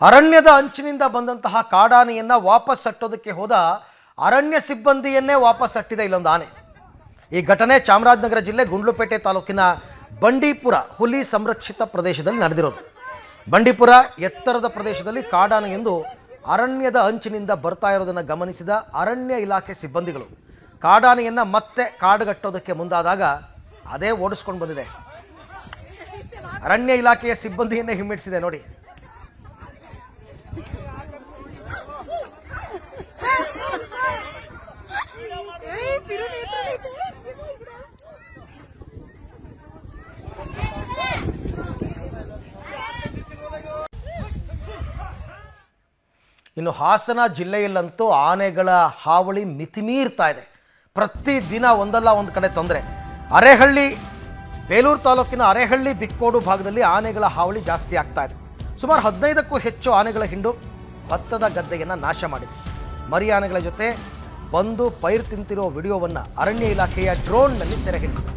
ಅರಣ್ಯದ ಅಂಚಿನಿಂದ ಬಂದಂತಹ ಕಾಡಾನೆಯನ್ನು ವಾಪಸ್ ಅಟ್ಟೋದಕ್ಕೆ ಹೋದ ಅರಣ್ಯ ಸಿಬ್ಬಂದಿಯನ್ನೇ ವಾಪಸ್ ಅಟ್ಟಿದೆ ಇಲ್ಲೊಂದು ಆನೆ. ಈ ಘಟನೆ ಚಾಮರಾಜನಗರ ಜಿಲ್ಲೆ ಗುಂಡ್ಲುಪೇಟೆ ತಾಲೂಕಿನ ಬಂಡೀಪುರ ಹುಲಿ ಸಂರಕ್ಷಿತ ಪ್ರದೇಶದಲ್ಲಿ ನಡೆದಿರೋದು. ಬಂಡೀಪುರ ಎತ್ತರದ ಪ್ರದೇಶದಲ್ಲಿ ಕಾಡಾನೆಯೊಂದು ಅರಣ್ಯದ ಅಂಚಿನಿಂದ ಬರ್ತಾ ಇರೋದನ್ನು ಗಮನಿಸಿದ ಅರಣ್ಯ ಇಲಾಖೆ ಸಿಬ್ಬಂದಿಗಳು ಕಾಡಾನೆಯನ್ನು ಮತ್ತೆ ಕಾಡುಗಟ್ಟೋದಕ್ಕೆ ಮುಂದಾದಾಗ ಅದೇ ಓಡಿಸ್ಕೊಂಡು ಬಂದಿದೆ. ಅರಣ್ಯ ಇಲಾಖೆಯ ಸಿಬ್ಬಂದಿಯನ್ನೇ ಹಿಮ್ಮೆಟ್ಟಿಸಿದೆ ನೋಡಿ. ಇನ್ನು ಹಾಸನ ಜಿಲ್ಲೆಯಲ್ಲಂತೂ ಆನೆಗಳ ಹಾವಳಿ ಮಿತಿಮೀರ್ತಾ ಇದೆ. ಪ್ರತಿದಿನ ಒಂದಲ್ಲ ಒಂದು ಕಡೆ ತೊಂದರೆ. ಅರೇಹಳ್ಳಿ ಬೇಲೂರು ತಾಲೂಕಿನ ಅರೇಹಳ್ಳಿ ಬಿಕ್ಕೋಡು ಭಾಗದಲ್ಲಿ ಆನೆಗಳ ಹಾವಳಿ ಜಾಸ್ತಿ ಆಗ್ತಾ ಇದೆ. ಸುಮಾರು 15ಕ್ಕೂ ಹೆಚ್ಚು ಆನೆಗಳ ಹಿಂಡು ಭತ್ತದ ಗದ್ದೆಯನ್ನು ನಾಶ ಮಾಡಿದೆ. ಮರಿ ಆನೆಗಳ ಜೊತೆ ಬಂದು ಪೈರು ತಿಂತಿರೋ ವಿಡಿಯೋವನ್ನು ಅರಣ್ಯ ಇಲಾಖೆಯ ಡ್ರೋನ್ನಲ್ಲಿ ಸೆರೆ ಹಿಡಿದಿದೆ.